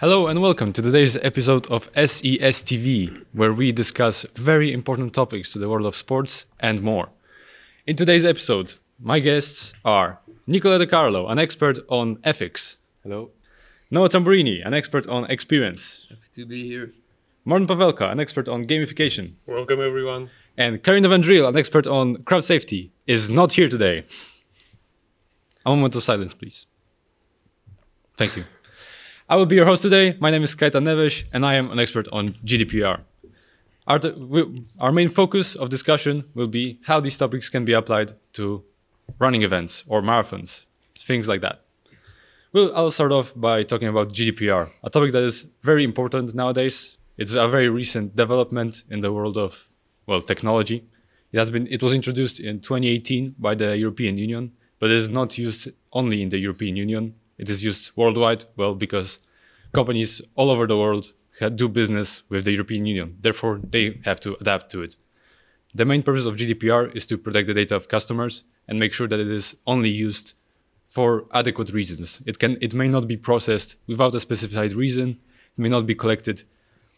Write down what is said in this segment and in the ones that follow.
Hello and welcome to today's episode of SES TV, where we discuss very important topics to the world of sports and more. In today's episode, my guests are Nicola De Carlo, an expert on ethics. Hello. Noah Tamburini, an expert on experience. Happy to be here. Martin Pavelka, an expert on gamification. Welcome, everyone. And Karina Van Driel, an expert on crowd safety, is not here today. A moment of silence, please. Thank you. I will be your host today. My name is Kajta Neves, and I am an expert on GDPR. Our main focus of discussion will be how these topics can be applied to running events or marathons, things like that. I'll start off by talking about GDPR, a topic that is very important nowadays. It's a very recent development in the world of, technology. It was introduced in 2018 by the European Union, but it is not used only in the European Union. It is used worldwide, because companies all over the world do business with the European Union. Therefore, they have to adapt to it. The main purpose of GDPR is to protect the data of customers and make sure that it is only used for adequate reasons. It may not be processed without a specified reason. It may not be collected,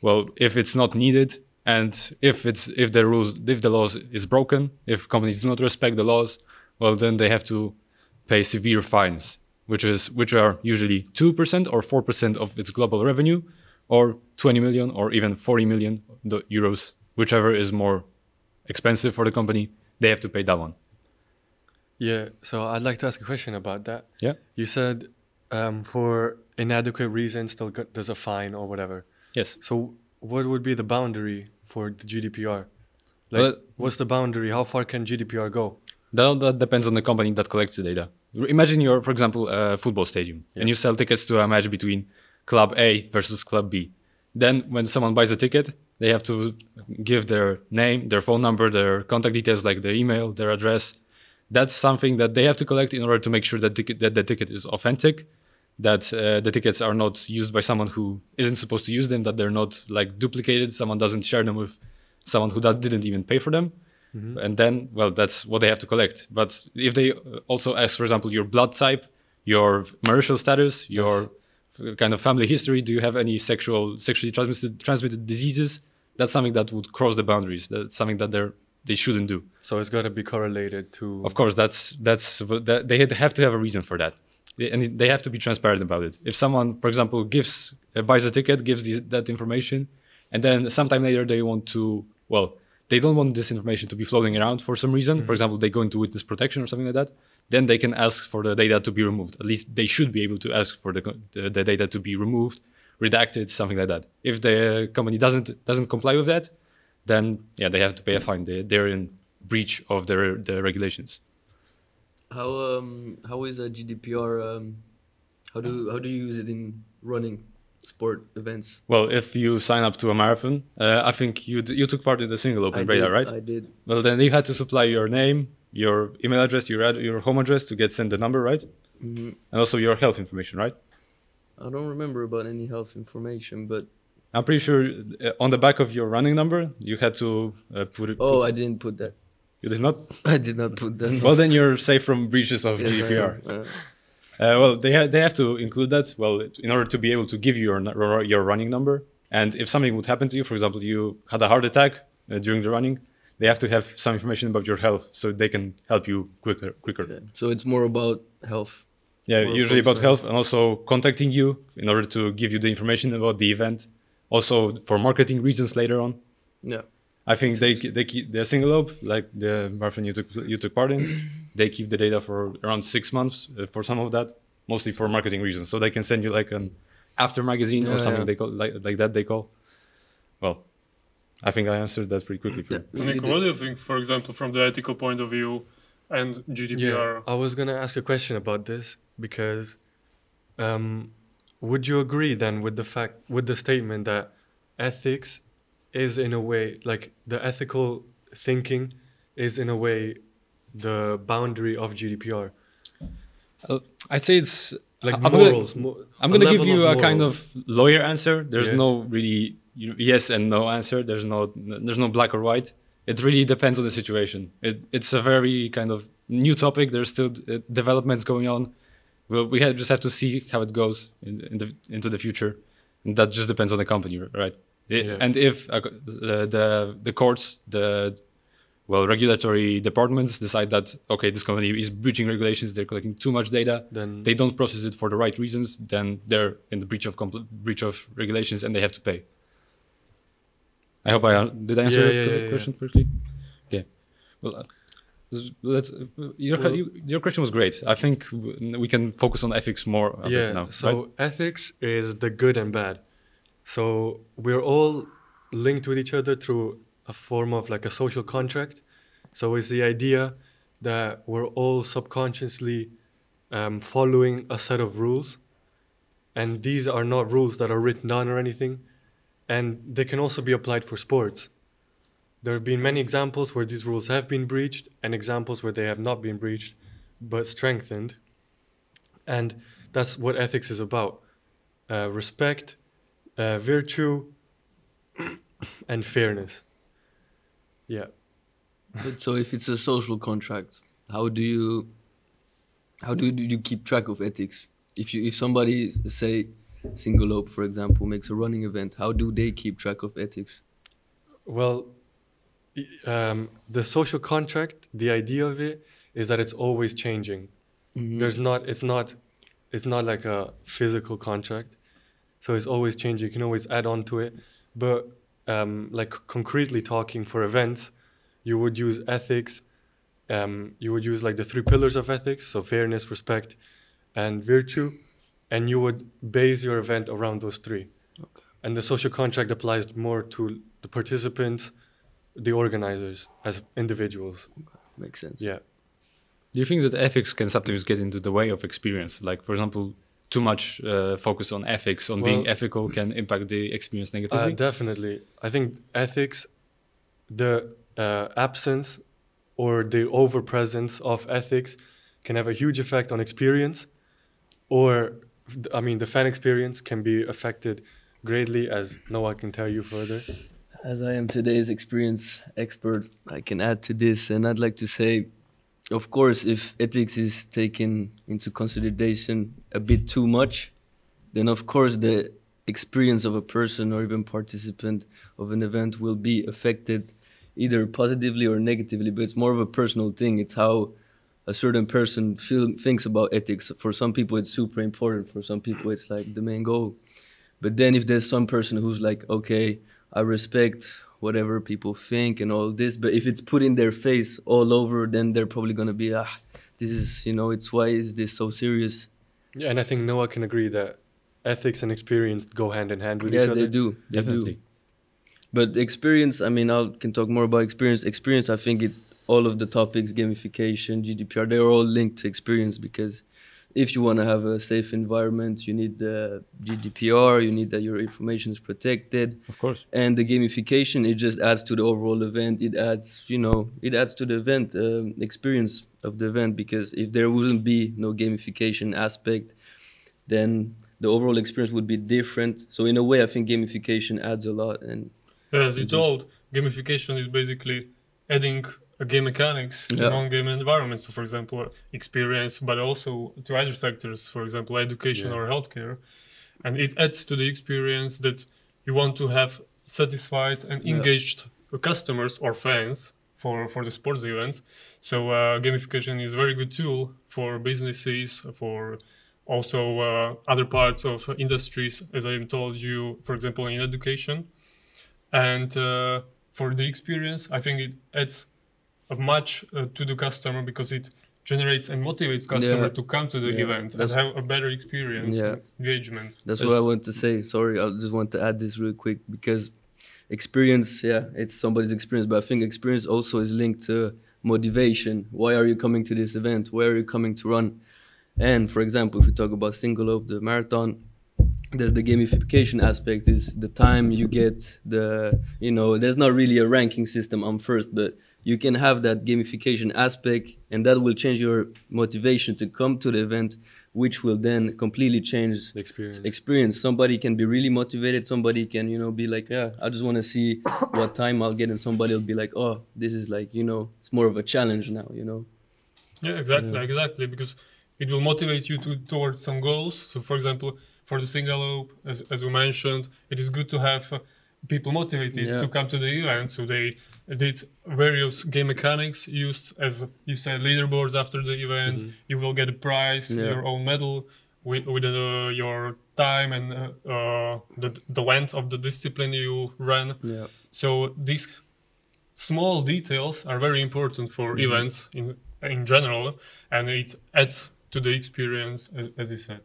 if it's not needed, and if the laws is broken, if companies do not respect the laws, then they have to pay severe fines, which are usually 2% or 4% of its global revenue, or 20 million or even 40 million euros, whichever is more expensive for the company, they have to pay that one. Yeah, so I'd like to ask a question about that. Yeah. You said for inadequate reasons, there's a fine or whatever. Yes. So what would be the boundary for the GDPR? What's the boundary? How far can GDPR go? That depends on the company that collects the data. Imagine you're, for example, a football stadium, and you sell tickets to a match between Club A versus Club B. Then when someone buys a ticket, they have to give their name, their phone number, their contact details, like their email, their address. That's something that they have to collect in order to make sure that the ticket is authentic, that the tickets are not used by someone who isn't supposed to use them, that they're not duplicated, someone doesn't share them with someone who didn't even pay for them. Mm-hmm. And then, that's what they have to collect. But if they also ask, for example, your blood type, your marital status, your kind of family history, do you have any sexually transmitted diseases? That's something that would cross the boundaries. That's something that they shouldn't do. So it's got to be correlated to... Of course, they have to have a reason for that. And they have to be transparent about it. If someone, for example, buys a ticket, gives that information, and then sometime later they want to, they don't want this information to be floating around for some reason. Mm-hmm. For example, they go into witness protection or something like that. Then they can ask for the data to be removed. At least they should be able to ask for the data to be removed, redacted, something like that. If the company doesn't comply with that, then they have to pay a fine. They're in breach of the regulations. How is a GDPR? How do you use it in running sport events? Well, if you sign up to a marathon, I think you took part in the single open Breda, right? I did. Well, then you had to supply your name, your email address, your home address to get sent the number, right? Mm-hmm. And also your health information, right? I don't remember about any health information, but I'm pretty sure on the back of your running number you had to put it. I didn't put that. You did not? I did not put that. Well, then you're safe from breaches of GDPR. They have to include that. In order to be able to give you your running number, and if something would happen to you, for example, you had a heart attack during the running, they have to have some information about your health so they can help you quicker. Okay. So it's more about health. Yeah, usually about health, and also contacting you in order to give you the information about the event. Also for marketing reasons later on. Yeah. I think they keep the single lobe, like the marathon you took part in. They keep the data for around 6 months for some of that, mostly for marketing reasons. So they can send you like an after magazine or something they call like that they call. Well, I think I answered that pretty quickly. Nico, what do you think, for example, from the ethical point of view and GDPR? Yeah, I was gonna ask a question about this because would you agree then with the statement that ethics is in a way, like the ethical thinking is in a way the boundary of GDPR? I'd say it's like morals. I'm going to give you a kind of lawyer answer. There's no really yes and no answer. There's no black or white. It really depends on the situation. It's a very kind of new topic. There's still developments going on. Well, just have to see how it goes into the future. That just depends on the company, right? Yeah. And if the courts, regulatory departments decide that, okay, this company is breaching regulations, they're collecting too much data, Then they don't process it for the right reasons, then they're in the breach of regulations and they have to pay. I hope did I answer your question correctly? Okay. Well, your question was great. I think we can focus on ethics more a bit now. So right? ethics is the good and bad. So we're all linked with each other through a form of like a social contract. So it's the idea that we're all subconsciously following a set of rules, and these are not rules that are written down or anything, and they can also be applied for sports. There have been many examples where these rules have been breached and examples where they have not been breached but strengthened, and that's what ethics is about. Respect, virtue, and fairness. Yeah. But so if it's a social contract, how do you keep track of ethics? If somebody, say Single Ope, for example, makes a running event, how do they keep track of ethics? Well, the social contract, the idea of it is that it's always changing. Mm-hmm. It's not like a physical contract, so it's always changing. You can always add on to it, but like concretely talking for events, you would use ethics. You would use like the 3 pillars of ethics, so fairness, respect, and virtue, and you would base your event around those 3. Okay. And the social contract applies more to the participants, the organizers as individuals. Okay. Makes sense. Yeah. Do you think that ethics can sometimes get into the way of experience? Like, for example, too much focus on ethics, on being ethical, can impact the experience negatively? Definitely. I think ethics, the absence or the over-presence of ethics can have a huge effect on experience, or, I mean, the fan experience can be affected greatly, as Noah can tell you further. As I am today's experience expert, I can add to this, and I'd like to say, of course, if ethics is taken into consideration a bit too much, then of course the experience of a person or even participant of an event will be affected either positively or negatively, but it's more of a personal thing. It's how a certain person thinks about ethics. For some people, it's super important. For some people, it's like the main goal. But then if there's some person who's like, okay, I respect whatever people think and all this, but if it's put in their face all over, then they're probably going to be, this is, it's why is this so serious? Yeah, and I think Noah can agree that ethics and experience go hand in hand with each other. Yeah, they do. Definitely. But experience, I mean, I can talk more about experience. Experience, I think all of the topics, gamification, GDPR, they're all linked to experience, because if you want to have a safe environment, you need the GDPR, you need that your information is protected. Of course. And the gamification, it just adds to the overall event. It adds, it adds to the event, experience of the event, because if there wouldn't be no gamification aspect, then the overall experience would be different. So in a way, I think gamification adds a lot. And as you told, gamification is basically adding a game mechanics to non-game environments. So, for example, experience, but also to other sectors, for example, education or healthcare. And it adds to the experience that you want to have satisfied and engaged customers or fans for the sports events. So gamification is a very good tool for businesses, for also other parts of industries, as I told you, for example, in education. And for the experience, I think it adds much to the customer, because it generates and motivates customer to come to the event and have a better experience, engagement. That's what I want to say. Sorry, I just want to add this real quick, because experience, it's somebody's experience, but I think experience also is linked to motivation. Why are you coming to this event? Where are you coming to run? And for example, if we talk about Single Ope, the marathon, there's the gamification aspect, is the time you get, there's not really a ranking system, I'm first, but you can have that gamification aspect, and that will change your motivation to come to the event, which will then completely change the experience. Somebody can be really motivated, somebody can, be like, I just want to see what time I'll get, and somebody will be like, oh, this is like, it's more of a challenge now, Yeah, exactly, because it will motivate you towards some goals. So, for example, for the single loop, as we mentioned, it is good to have people motivated to come to the event. So they did various game mechanics, used, as you said, leaderboards after the event. You will get a prize, your own medal with your time and the length of the discipline you ran. So these small details are very important for events in general, and it adds to the experience, as you said.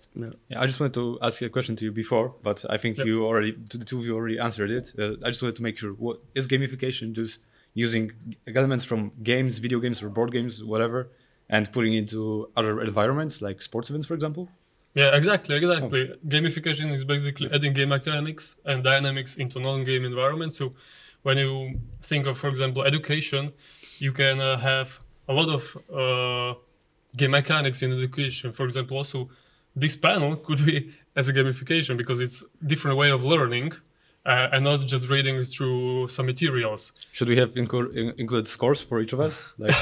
I just wanted to ask you a question to you before, but I think you already, the two of you already answered it. I just wanted to make sure, what is gamification? Just using elements from games, video games or board games, whatever, and putting into other environments like sports events, for example? Yeah, exactly. Gamification is basically adding game mechanics and dynamics into non-game environments. So when you think of, for example, education, you can have a lot of game mechanics in education. For example, also this panel could be as a gamification because it's different way of learning and not just reading through some materials. Should we have included scores for each of us? Like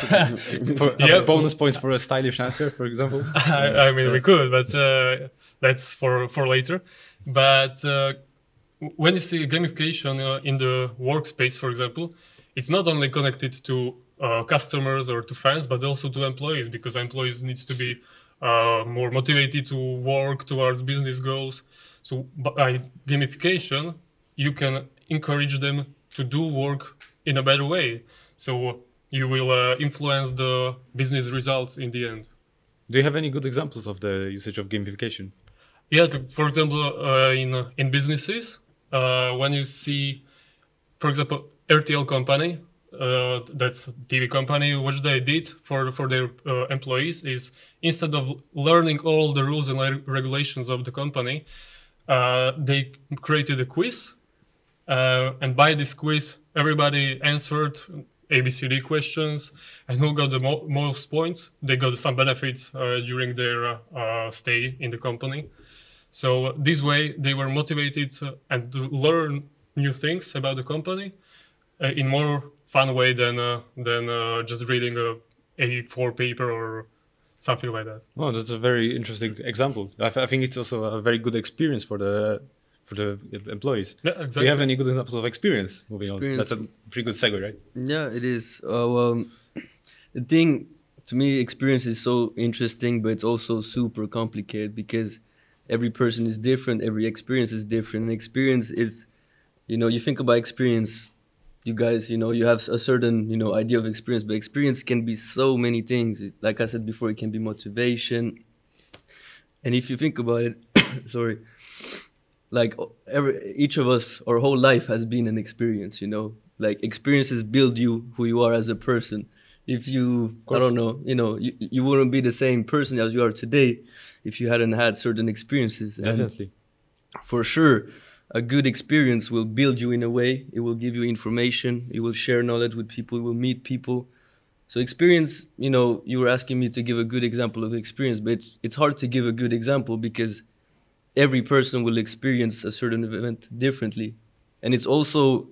bonus points for a stylish answer, for example? I mean, we could, but that's for later. But when you see gamification in the workspace, for example, it's not only connected to customers or to fans, but also to employees, because employees needs to be more motivated to work towards business goals. So by gamification, you can encourage them to do work in a better way. So you will influence the business results in the end. Do you have any good examples of the usage of gamification? Yeah, for example, in businesses, when you see, for example, RTL company, that's a TV company, what they did for their employees is, instead of learning all the rules and regulations of the company, they created a quiz. And by this quiz, everybody answered ABCD questions, and who got the most points, they got some benefits during their stay in the company. So this way, they were motivated and to learn new things about the company in more fun way than just reading a A4 paper or something like that. Oh, that's a very interesting example. I think it's also a very good experience for the employees. Yeah, exactly. Do you have any good examples of experience? Moving on, that's a pretty good segue, right? Yeah, it is. Well, the thing, to me, experience is so interesting, but it's also super complicated because every person is different, every experience is different. And experience is, you think about experience, you guys, you have a certain, idea of experience, but experience can be so many things. Like I said before, it can be motivation. And if you think about it, sorry, like each of us, our whole life has been an experience, like experiences build you who you are as a person. If you, I don't know, you wouldn't be the same person as you are today if you hadn't had certain experiences. Definitely. And for sure, a good experience will build you in a way. It will give you information. It will share knowledge with people. It will meet people. So experience, you were asking me to give a good example of experience, but it's hard to give a good example because every person will experience a certain event differently. And it's also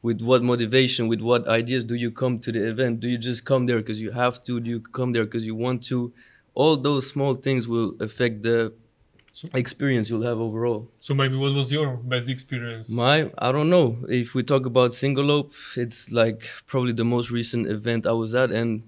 with what motivation, with what ideas do you come to the event? Do you just come there because you have to? Do you come there because you want to? All those small things will affect the experience you'll have overall. So maybe what was your best experience? I don't know. If we talk about single lope, it's like probably the most recent event I was at. And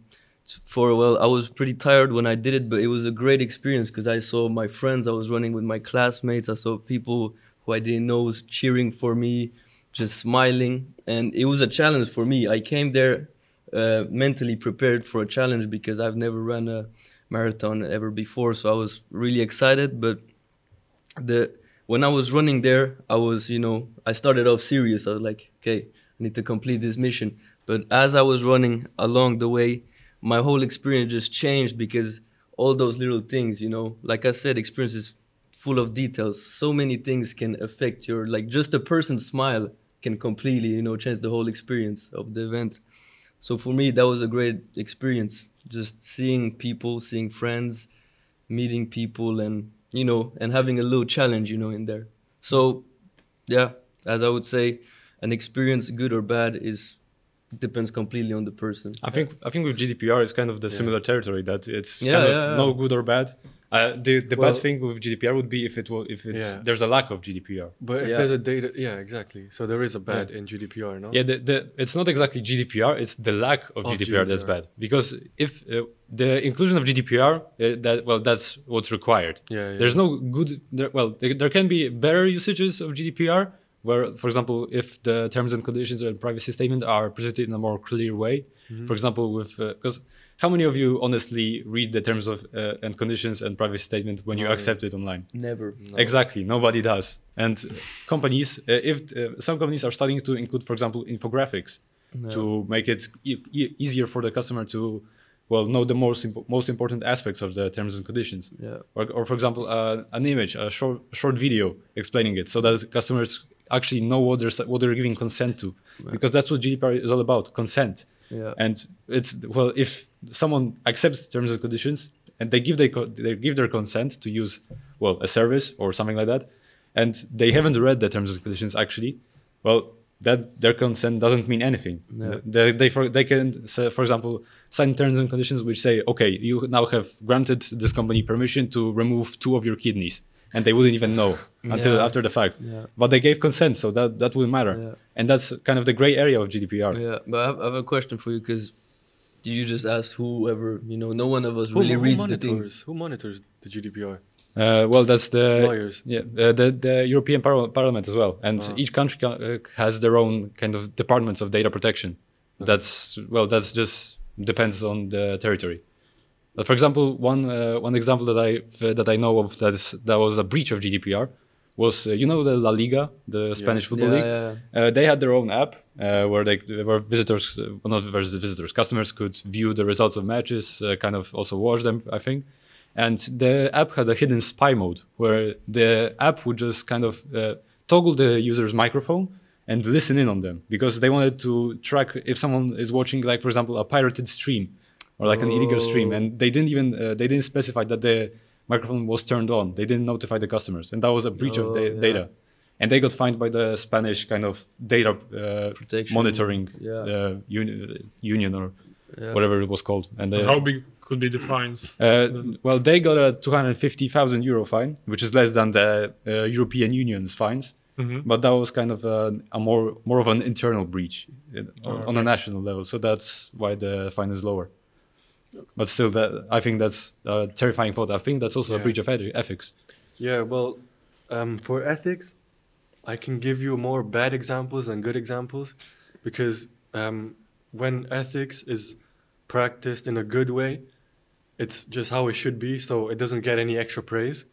I was pretty tired when I did it, but it was a great experience because I saw my friends. I was running with my classmates. I saw people who I didn't know was cheering for me, just smiling. And it was a challenge for me. I came there mentally prepared for a challenge because I've never run a marathon ever before. So I was really excited. But when I was running there, I was, I started off serious. I was like, okay, I need to complete this mission. But as I was running along the way, my whole experience just changed because all those little things, like I said, experience is full of details. So many things can affect just a person's smile can completely, change the whole experience of the event. So for me, that was a great experience. Just seeing people, seeing friends, meeting people and, and having a little challenge, in there. So yeah, as I would say, an experience, good or bad, depends completely on the person. I think with GDPR it's kind of the similar territory that it's kind of no good or bad. The Well- bad thing with GDPR would be if there's a lack of GDPR. But if Yeah. there's a data, yeah, exactly. So there is a bad in GDPR, no? Yeah, it's not exactly GDPR; it's the lack of GDPR that's GDPR. bad. Because if the inclusion of GDPR, that's what's required. Yeah, yeah. There's no good. There can be better usages of GDPR, where, for example, if the terms and conditions and privacy statement are presented in a more clear way. For example, with because how many of you honestly read the terms of and conditions and privacy statement when you No. accept it online? Never. Exactly, nobody does. And companies, if some companies are starting to include, for example, infographics to make it easier for the customer to, know the most important aspects of the terms and conditions. Yeah. Or for example, an image, a short video explaining it, so that customers actually know what they're giving consent to, because that's what GDPR is all about: consent. Yeah. And it's if someone accepts terms and conditions and they give their consent to use a service or something like that, and they haven't read the terms and conditions actually, that their consent doesn't mean anything. Yeah. They can say, for example, sign terms and conditions which say, okay, you now have granted this company permission to remove 2 of your kidneys, and they wouldn't even know until Yeah. after the fact. Yeah. But they gave consent, so that wouldn't matter. Yeah. And that's kind of the gray area of GDPR. Yeah, but I have a question for you, because you just asked whoever, no one of us Who, really who reads the monitors? things. Who monitors the GDPR? That's the Lawyers. the European Parliament as well, and each country has their own kind of departments of data protection. That's just depends on the territory. But for example, one example that I know of that was a breach of GDPR was the La Liga, the Spanish football league. Yeah. They had their own app where customers could view the results of matches, kind of also watch them, I think. And the app had a hidden spy mode where the app would just kind of toggle the user's microphone and listen in on them, because they wanted to track if someone is watching, like, for example, a pirated stream or like an illegal stream, and they didn't specify that the microphone was turned on. They didn't notify the customers, and that was a breach of data. And they got fined by the Spanish kind of data Protection. monitoring union or whatever it was called. And How big could be the fines? they got a 250,000 euro fine, which is less than the European Union's fines. But that was kind of a more of an internal breach on a national level. So that's why the fine is lower. But still, I think that's a terrifying thought. I think that's also a breach of ethics. Yeah, well, for ethics, I can give you more bad examples than good examples, because when ethics is practiced in a good way, it's just how it should be, so it doesn't get any extra praise.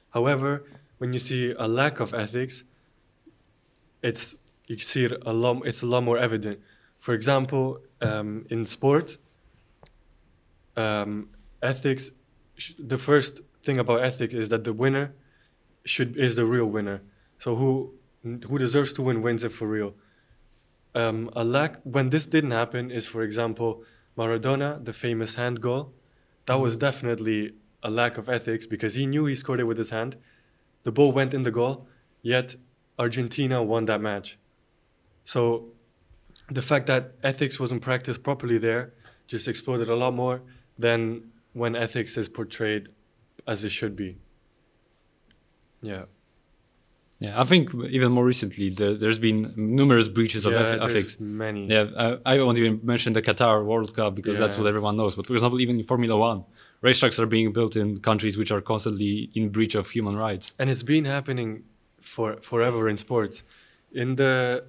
However, when you see a lack of ethics, it's a lot more evident. For example, in sport, ethics. The first thing about ethics is that the winner is the real winner. So who deserves to wins it for real. When this didn't happen is, for example, Maradona, the famous hand goal. That was definitely a lack of ethics, because he knew he scored it with his hand. The ball went in the goal, yet Argentina won that match. So the fact that ethics wasn't practiced properly there just exploded a lot more than when ethics is portrayed as it should be. Yeah. Yeah, I think even more recently there's been numerous breaches of ethics. There's many. Yeah, I won't even mention the Qatar World Cup, because that's what everyone knows. But for example, even in Formula One, racetracks are being built in countries which are constantly in breach of human rights. And it's been happening forever in sports. In the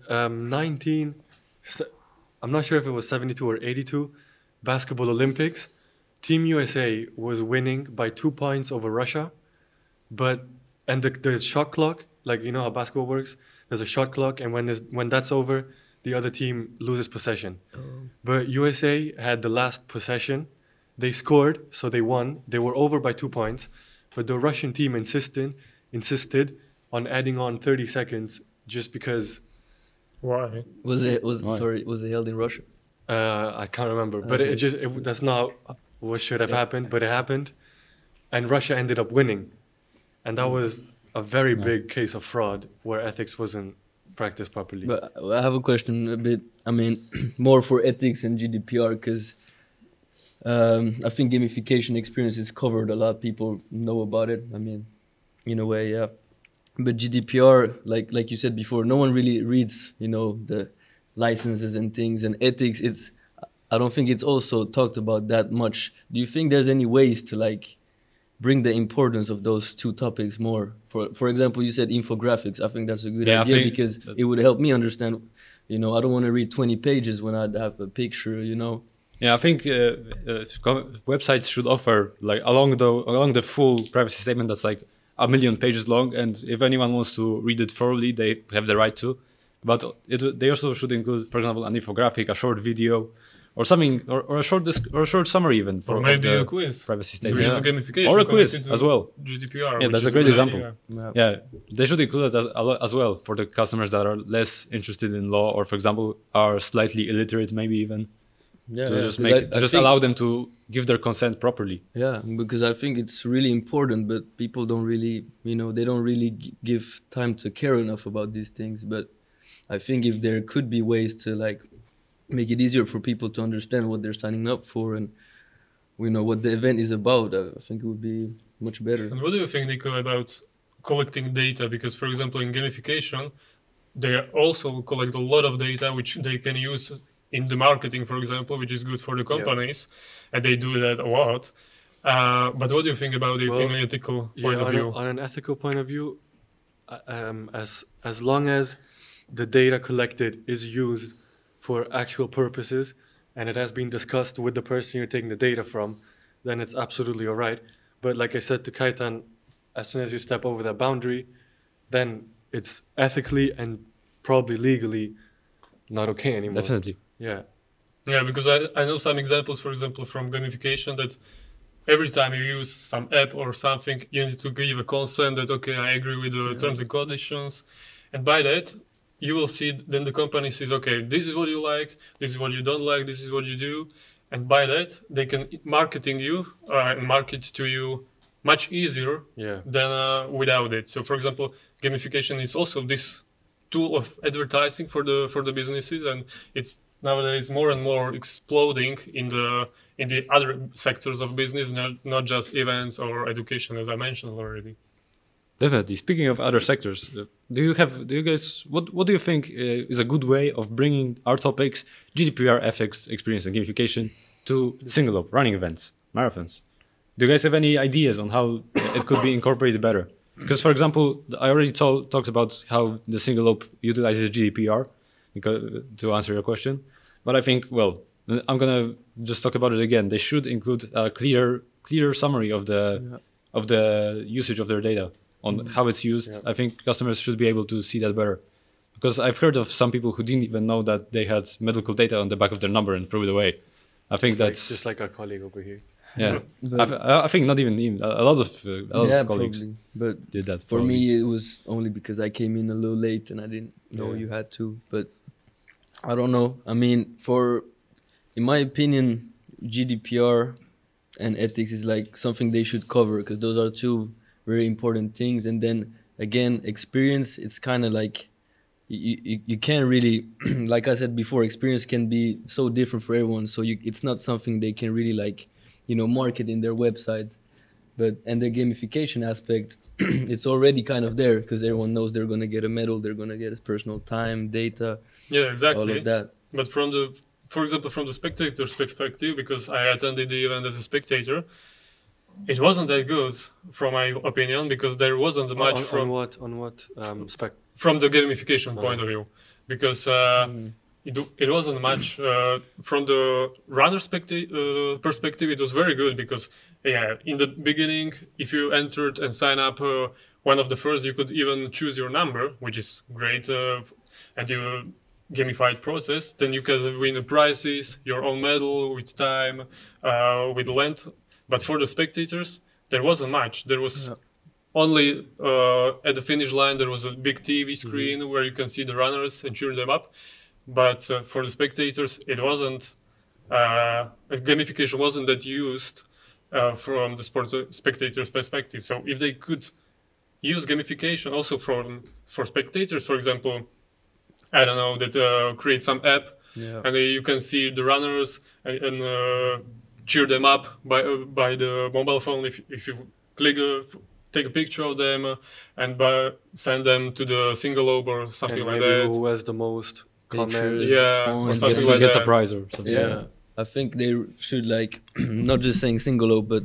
I'm not sure if it was 72 or 82 basketball Olympics, Team USA was winning by 2 points over Russia, and the shot clock, like, you know how basketball works, there's a shot clock, and when that's over, the other team loses possession. But USA had the last possession. They scored, so they won. They were over by 2 points, but the Russian team insisted on adding on 30 seconds just because. Why? Was it held in Russia? I can't remember, but that's not what should have happened, but it happened, and Russia ended up winning, and that was a very big case of fraud where ethics wasn't practiced properly. But I have a question, a bit, more for ethics and GDPR, because I think gamification experience is covered. A lot of people know about it. I mean, in a way, yeah. But GDPR, like you said before, no one really reads, the licenses and things and ethics. I don't think it's also talked about that much. Do you think there's any ways to like bring the importance of those two topics more? For example, you said infographics. I think that's a good idea because it would help me understand. I don't want to read 20 pages when I'd have a picture. Yeah, I think websites should offer like along the full privacy statement that's like 1 million pages long, and if anyone wants to read it thoroughly, they have the right to. But they also should include, for example, an infographic, a short video, or something, or a short summary even for maybe a quiz. Privacy So statement, it's a gamification or a quiz as well. GDPR. Yeah, that's a great example. Yeah. Yeah, they should include it as well for the customers that are less interested in law, or for example, are slightly illiterate, maybe even. Yeah, To just because allow them to give their consent properly. Yeah, because I think it's really important, but people don't really, they don't really give time to care enough about these things. But I think if there could be ways to like make it easier for people to understand what they're signing up for and what the event is about, I think it would be much better. And what do you think, Nico, about collecting data? Because, for example, in gamification, they also collect a lot of data which they can use in the marketing, for example, which is good for the companies, and they do that a lot. But what do you think about it in an ethical point of view? On an ethical point of view, as long as the data collected is used for actual purposes and it has been discussed with the person you're taking the data from, then it's absolutely all right. But like I said to Kaitan, as soon as you step over that boundary, then it's ethically and probably legally not okay anymore. Definitely. Yeah. Yeah, because I know some examples, for example, from gamification that every time you use some app or something, you need to give a consent that, okay, I agree with the terms and conditions. And by that, you will see, then the company says, okay, this is what you like, this is what you don't like, this is what you do. And by that, they can marketing you and market to you much easier than without it. So, for example, gamification is also this tool of advertising for the businesses, and it's nowadays more and more exploding in the other sectors of business, not just events or education, as I mentioned already. Definitely. Speaking of other sectors, what do you think is a good way of bringing our topics, GDPR, ethics, experience, and gamification, to single op, running events, marathons? Do you guys have any ideas on how it could be incorporated better? Because, for example, I already talked about how the single op utilizes GDPR, to answer your question. But I think, I'm gonna just talk about it again. They should include a clear summary of the usage of their data, on how it's used. I think customers should be able to see that better. Because I've heard of some people who didn't even know that they had medical data on the back of their number and threw it away. I think that's just like our colleague over here. Yeah, I think not even him. A lot of colleagues probably. But did that. For me, it was only because I came in a little late and I didn't know you had to. But I don't know. I mean, in my opinion, GDPR and ethics is like something they should cover, because those are two very important things. And then again, experience, it's kind of like you can't really, like I said before, experience can be so different for everyone. So it's not something they can really like, market in their websites. And the gamification aspect, it's already kind of there, because everyone knows they're going to get a medal, they're going to get his personal time, data, yeah, exactly. all of that. But for example, from the spectator's perspective, because I attended the event as a spectator, it wasn't that good, from my opinion, because there wasn't much on what spec? From the gamification point of view, because it wasn't much from the runner's perspective. It was very good because in the beginning, if you entered and sign up one of the first, you could even choose your number, which is great, and you gamified process. Then you can win the prizes, your own medal with time, with length. But for the spectators, there wasn't much. There was only at the finish line, there was a big TV screen where you can see the runners and cheer them up. But for the spectators, it wasn't, gamification wasn't that used from the spectators' perspective. So if they could use gamification also for spectators, for example, I don't know, that create some app and you can see the runners and cheer them up by the mobile phone. If you click take a picture of them and send them to the single lobe or something And like maybe that. who has the most comments. Pictures, Yeah, or points, something like Gets a that. prize or something. Yeah. I think they should like not just saying single lobe, but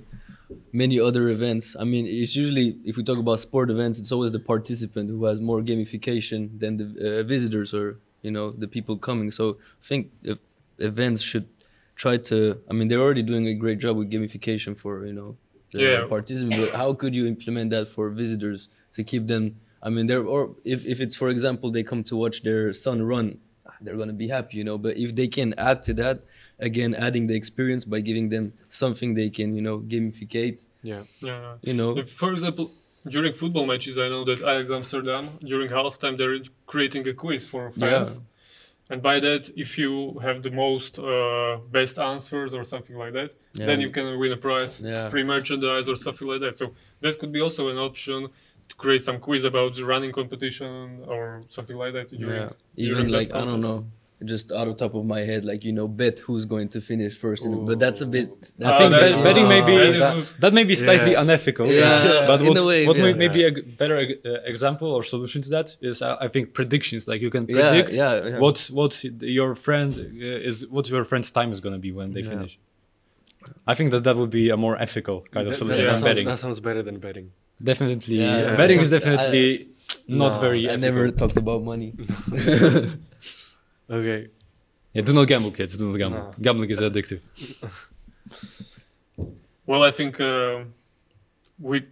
many other events. I mean, it's usually, if we talk about sport events, it's always the participant who has more gamification than the visitors or, you know, the people coming. So I think events should try to, I mean, they're already doing a great job with gamification for, you know, the participants, but how could you implement that for visitors to keep them, I mean, or if it's, for example, they come to watch their son run, they're going to be happy, you know, but if they can add to that, again, adding the experience by giving them something they can, you know, gamificate. Yeah. You know. If, for example, during football matches, I know that Ajax Amsterdam, during halftime, they're creating a quiz for fans. And by that, if you have the most best answers or something like that, then you can win a prize, free merchandise or something like that. So that could be also an option to create some quiz about the running competition or something like that. Even like, I don't know, just out of top of my head, like, you know, bet who's going to finish first. But that's a bit... I think betting that may be slightly unethical. But what may be a better example or solution to that is, I think, predictions. Like you can predict what your friend's time is going to be when they finish. I think that would be a more ethical kind of solution than betting. That sounds better than betting. Definitely. Betting is definitely not very ethical. I never talked about money. Okay. Yeah, do not gamble, kids. Do not gamble. No. Gambling is addictive. Well, I think we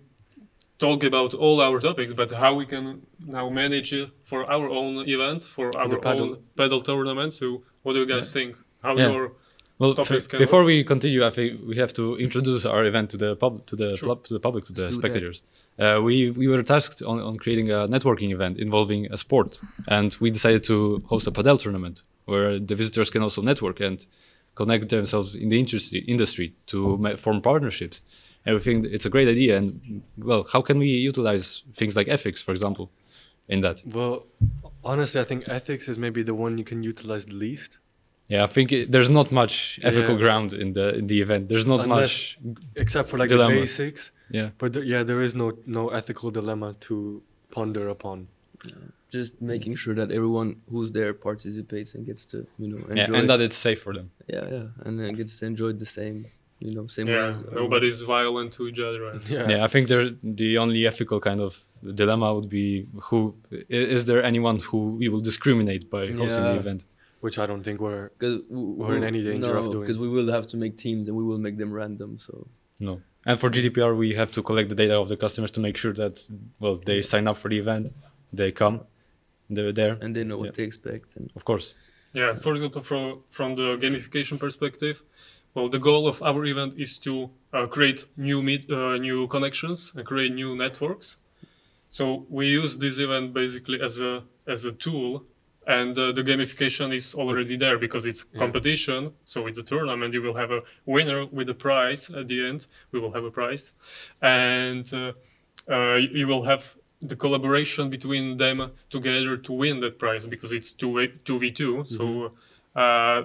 talk about all our topics, but how we can now manage for our own event, for our own paddle tournament. So, what do you guys think? How your topics can before we continue, I think we have to introduce our event to the public, to the spectators. We were tasked on creating a networking event involving a sport, and we decided to host a padel tournament where the visitors can also network and connect themselves in the industry to form partnerships. And we think it's a great idea. And well, how can we utilize things like ethics, for example, in that? Well, honestly, I think ethics is maybe the one you can utilize the least. Yeah, I think there's not much ethical ground in the event. There's not much, except for like dilemma. the basics. Yeah, but there is no ethical dilemma to ponder upon. Just making sure that everyone who's there participates and gets to, you know, enjoy. And that it's safe for them. And gets to enjoy the same, you know, same way. Yeah, nobody's violent to each other. Right? Yeah, I think the only ethical kind of dilemma would be is there anyone who we will discriminate by hosting the event? Which I don't think we're in any danger of doing. Because we will have to make teams and we will make them random. So no. And for GDPR, we have to collect the data of the customers to make sure that, well, they sign up for the event, they come, they're there. And they know what to expect. And of course. Yeah, for example, from the gamification perspective, well, the goal of our event is to create new connections and create new networks. So we use this event basically as a tool. And the gamification is already there because it's competition. So it's a tournament. You will have a winner with a prize at the end. We will have a prize. And you will have the collaboration between them together to win that prize because it's 2v2. Mm-hmm. So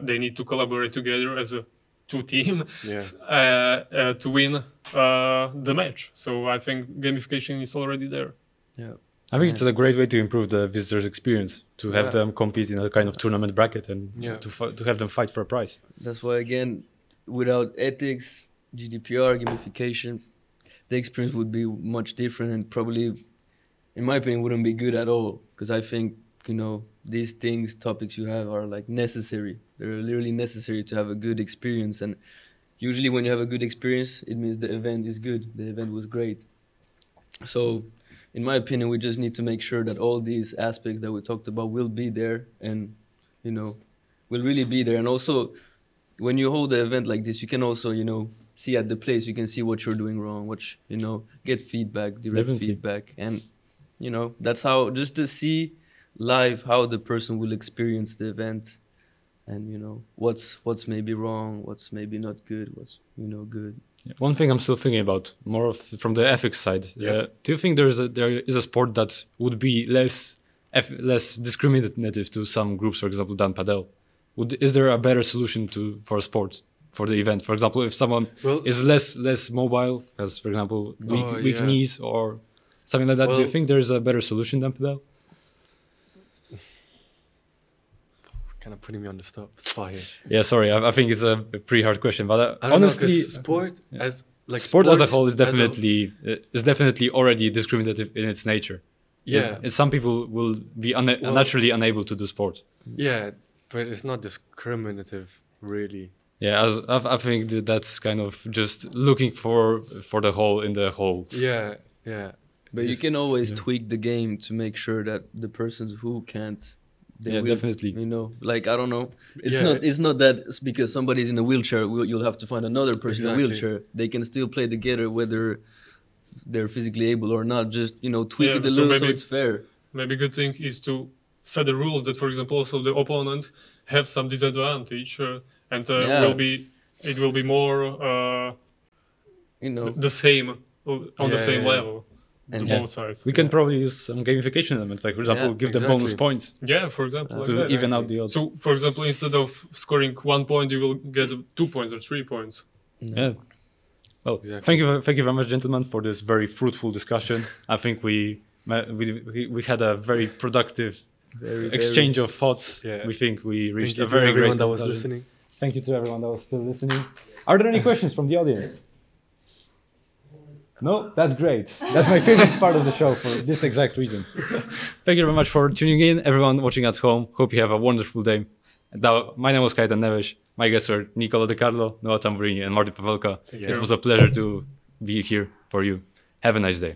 they need to collaborate together as a two team to win the match. So I think gamification is already there. Yeah. I think it's a great way to improve the visitors' experience, to have them compete in a kind of tournament bracket and to have them fight for a prize. That's why, again, without ethics, GDPR, gamification, the experience would be much different and probably, in my opinion, wouldn't be good at all. Because I think, you know, these topics you have are like necessary. They're literally necessary to have a good experience. And usually when you have a good experience, it means the event is good. The event was great. So, in my opinion, we just need to make sure that all these aspects that we talked about will be there and, you know, will really be there. And also, when you hold an event like this, you can also, you know, see at the place, you can see what you're doing wrong, you know, get feedback, direct feedback. And, you know, that's how, just to see live how the person will experience the event and, you know, what's maybe wrong, what's maybe not good, what's, you know, good. One thing I'm still thinking about, more from the ethics side. Do you think there is a sport that would be less discriminative to some groups, for example, than padel? Is there a better solution for a sport for the event. For example, if someone Well, is less mobile, has, for example, weak yeah. knees or something like that, do you Well- think there's a better solution than pedal? kind of putting me on the spot here. Yeah, sorry, I think it's a pretty hard question, but I don't honestly, know, 'cause sport as like sport as a sports whole is as a- definitely already discriminative in its nature. yeah, And some people will be naturally unable to do sport. yeah, but it's not discriminative really. Yeah, I think that's kind of just looking for the hole in the hole. Yeah, yeah, But you Just- can always yeah. tweak the game to make sure that the persons who can't, they Yeah, will, definitely. You know, like I don't know, it's Yeah. it's not that it's because somebody's in a wheelchair, you'll have to find another person in a Exactly. wheelchair. They can still play together whether they're physically able or not. Just tweak Yeah, it a so little so maybe- it's fair. Maybe a good thing is to set the rules that, for example, also the opponent have some disadvantage, and Yeah. it will be more You know, the same on the Yeah, same yeah. level And to yeah. both sides. We can probably use some gamification elements, like for example, Yeah, give the bonus exactly. points Yeah, for example, like to that. even out the odds. So, for example, instead of scoring 1 point, you will get 2 points or 3 points. Yeah. Well, Exactly. thank you very much, gentlemen, for this very fruitful discussion. I think we had a very productive very, exchange of thoughts. Yeah. We think we reached Thank you a to very everyone great that was conclusion. listening. Thank you to everyone that was still listening. Are there any questions from the audience? No, that's great. That's my favorite part of the show for this exact reason. Thank you very much for tuning in, everyone watching at home. Hope you have a wonderful day. Now, my name was Kajtan Neves. My guests were Nicola De Carlo, Noah Tamburini, and Marty Pavelka. you. It was a pleasure to be here for you. Have a nice day.